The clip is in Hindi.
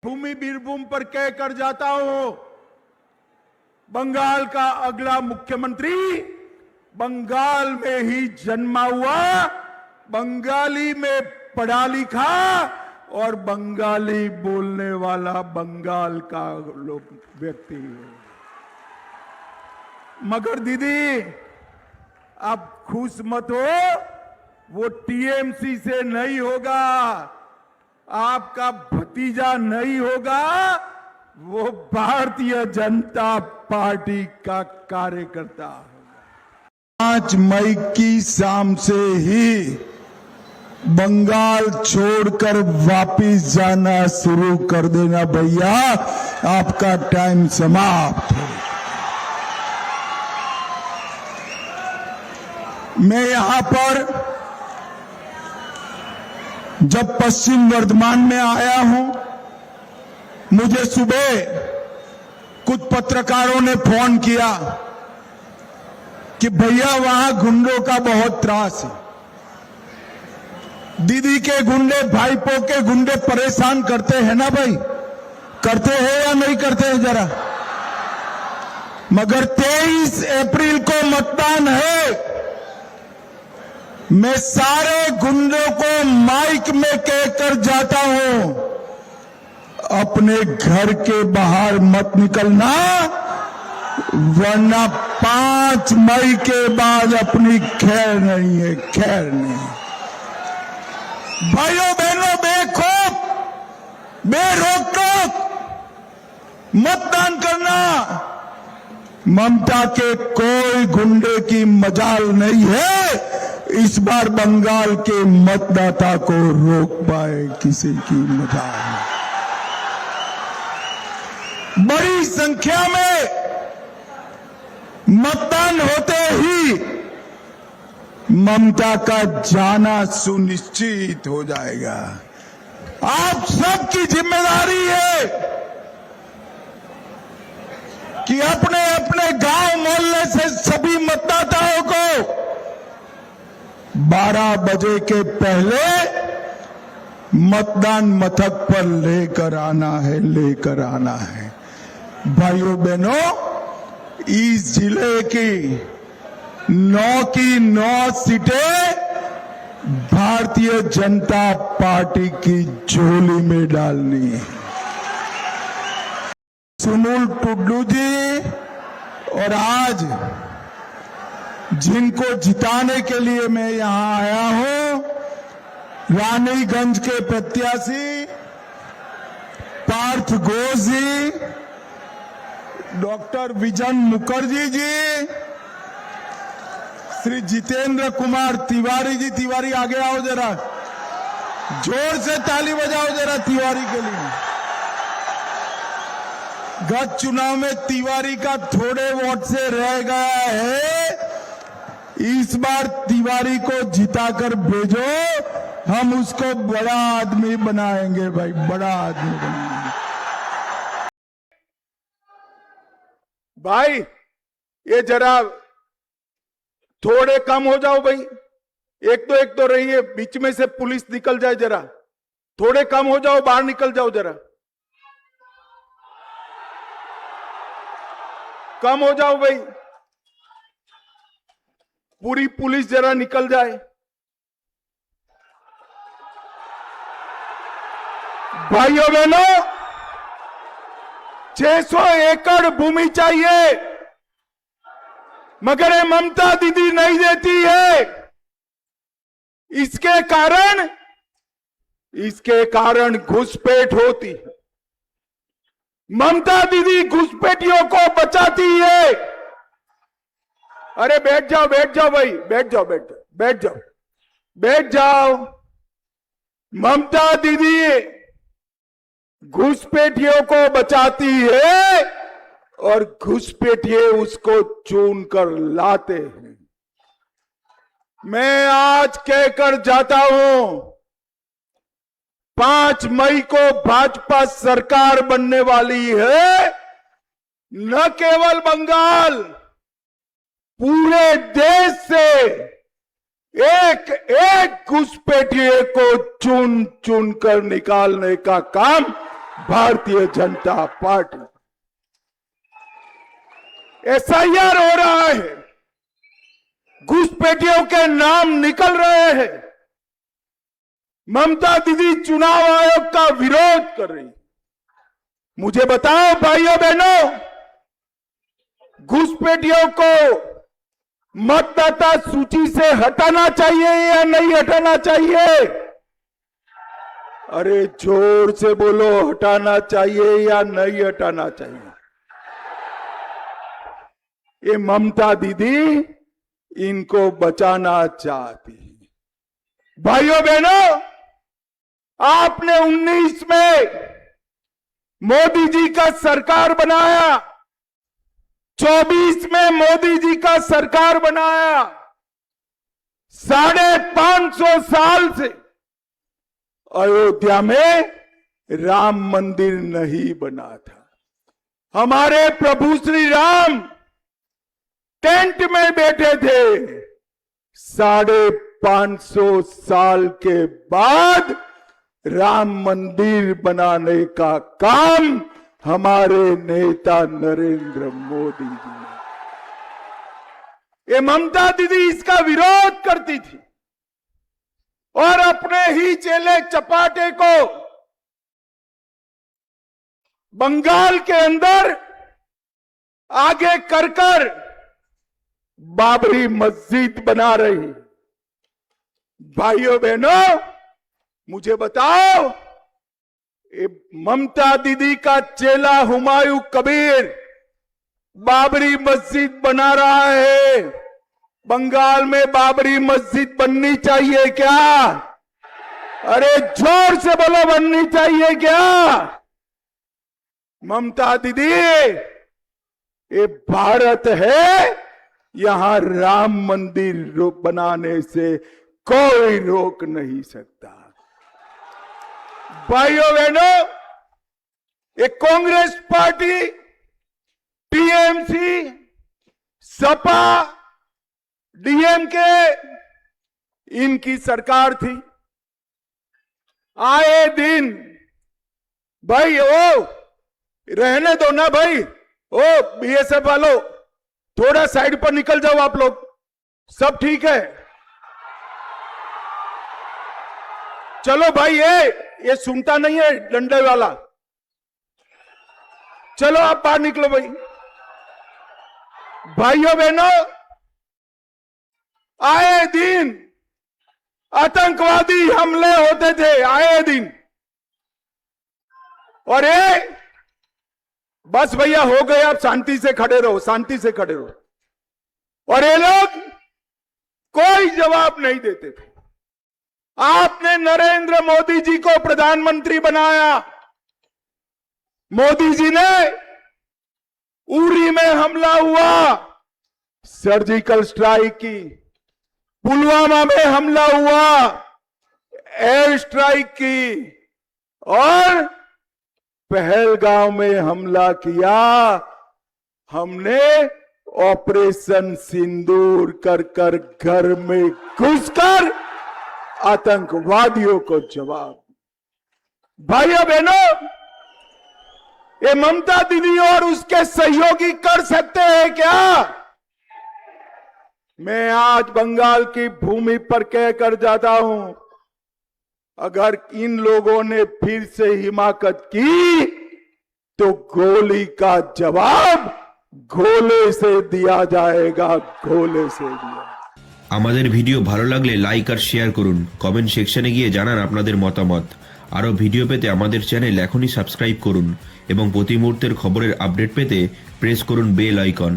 भूमि बीरभूम पर कह कर जाता हूं, बंगाल का अगला मुख्यमंत्री बंगाल में ही जन्मा हुआ, बंगाली में पढ़ा लिखा और बंगाली बोलने वाला बंगाल का व्यक्ति है। मगर दीदी आप खुश मत हो, वो टीएमसी से नहीं होगा, आपका भतीजा नहीं होगा, वो भारतीय जनता पार्टी का कार्यकर्ता होगा। 5 मई की शाम से ही बंगाल छोड़कर वापिस जाना शुरू कर देना भैया, आपका टाइम समाप्त है। मैं यहां पर जब पश्चिम वर्धमान में आया हूं, मुझे सुबह कुछ पत्रकारों ने फोन किया कि भैया वहां गुंडों का बहुत त्रास है, दीदी के गुंडे, भाईपो के गुंडे परेशान करते हैं ना भाई, करते हैं या नहीं करते हैं जरा। मगर 23 अप्रैल को मतदान है, मैं सारे गुंडों को माइक में कहकर जाता हूं, अपने घर के बाहर मत निकलना, वरना 5 मई के बाद अपनी खैर नहीं है, खैर नहीं। भाइयों बहनों, बेखौफ बेरोक-टोक मतदान करना, ममता के कोई गुंडे की मजाल नहीं है इस बार बंगाल के मतदाता को रोक पाए, किसी की मजाल नहीं। बड़ी संख्या में मतदान होते ही ममता का जाना सुनिश्चित हो जाएगा। आप सबकी जिम्मेदारी है कि अपने अपने गांव मोहल्ले से सभी मतदाताओं को 12 बजे के पहले मतदान मथक पर लेकर आना है, लेकर आना है। भाइयों बहनों, इस जिले की 9 की 9 सीटें भारतीय जनता पार्टी की झोली में डालनी है। सुनील टुड्डू जी और आज जिनको जिताने के लिए मैं यहां आया हूं, रानीगंज के प्रत्याशी पार्थ घोष जी, डॉक्टर विजन मुखर्जी जी, श्री जितेंद्र कुमार तिवारी जी, तिवारी आगे आओ जरा, जोर से ताली बजाओ जरा तिवारी के लिए। गत चुनाव में तिवारी का थोड़े वोट से रह गया है, इस बार तिवारी को जिताकर भेजो, हम उसको बड़ा आदमी बनाएंगे भाई, बड़ा आदमी बनाएंगे। भाई ये जरा थोड़े कम हो जाओ भाई, एक तो रहिए, बीच में से पुलिस निकल जाए, जरा थोड़े कम हो जाओ, बाहर निकल जाओ, जरा कम हो जाओ भाई, पूरी पुलिस जरा निकल जाए। भाइयों बहनों, 600 एकड़ भूमि चाहिए, मगर ये ममता दीदी नहीं देती है। इसके कारण घुसपैठ होती है। ममता दीदी घुसपैठियों को बचाती है। अरे बैठ जाओ भाई, बैठ जाओ। ममता दीदी घुसपैठियों को बचाती है और घुसपैठिए उसको चुन कर लाते हैं। मैं आज कहकर जाता हूं, 5 मई को भाजपा सरकार बनने वाली है। न केवल बंगाल, पूरे देश से एक एक घुसपैठिए को चुन चुन कर निकालने का काम भारतीय जनता पार्टी। एसआईआर हो रहा है, घुसपैठियों के नाम निकल रहे हैं। ममता दीदी चुनाव आयोग का विरोध कर रही। मुझे बताओ भाइयों बहनों, घुसपैठियों को मतदाता सूची से हटाना चाहिए या नहीं हटाना चाहिए? अरे जोर से बोलो, हटाना चाहिए या नहीं हटाना चाहिए? ये ममता दीदी इनको बचाना चाहती है। भाइयों बहनों, आपने 19 में मोदी जी का सरकार बनाया, 24 में मोदी जी का सरकार बनाया। 550 साल से अयोध्या में राम मंदिर नहीं बना था। हमारे प्रभु श्री राम टेंट में बैठे थे। 550 साल के बाद राम मंदिर बनाने का काम हमारे नेता नरेंद्र मोदी जी ने। ये ममता दीदी इसका विरोध करती थी और अपने ही चेले चपाटे को बंगाल के अंदर आगे कर बाबरी मस्जिद बना रही। भाइयों बहनों, मुझे बताओ, ये ममता दीदी का चेला हुमायूं कबीर बाबरी मस्जिद बना रहा है। बंगाल में बाबरी मस्जिद बननी चाहिए क्या? अरे जोर से बोलो, बननी चाहिए क्या? ममता दीदी, ये भारत है, यहां राम मंदिर बनाने से कोई रोक नहीं सकता। भाइयों बहनों, ये Congress party, TMC, Sapa, DMK, इनकी सरकार थी। आए दिन भाई, ओ रहने दो ना भाई, ओ बीएसएफ वालों, थोड़ा साइड पर निकल जाओ आप लोग, सब ठीक है। चलो भाई, ये सुनता नहीं है डंडे वाला, चलो आप बाहर निकलो भाई। भाइयों बहनों, आए दिन आतंकवादी हमले होते थे, आए दिन। और ये बस भैया हो गए, आप शांति से खड़े रहो, शांति से खड़े रहो। और ये लोग कोई जवाब नहीं देते थे। आपने नरेंद्र मोदी जी को प्रधानमंत्री बनाया। मोदी जी ने उरी में हमला हुआ, सर्जिकल स्ट्राइक की, पुलवामा में हमला हुआ, एयर स्ट्राइक की, और पहलगांव में हमला किया। हमने ऑपरेशन सिंदूर कर घर में घुसकर आतंकवादियों को जवाब। भाइयों बहनों, ये ममता दीदी और उसके सहयोगी कर सकते हैं क्या? मैं आज बंगाल की भूमि पर कहकर जाता हूं, अगर इन लोगों ने फिर से हिमाकत की तो गोली का जवाब गोले से दिया जाएगा, गोले से दिया। আমাদের ভিডিও ভালো লাগলে লাইক আর শেয়ার করুন, কমেন্ট সেকশনে গিয়ে জানান আপনাদের মতামত। আরও ভিডিও পেতে আমাদের চ্যানেল এখনই সাবস্ক্রাইব করুন এবং প্রতি মুহূর্তের খবরের আপডেট পেতে প্রেস করুন বেল আইকন।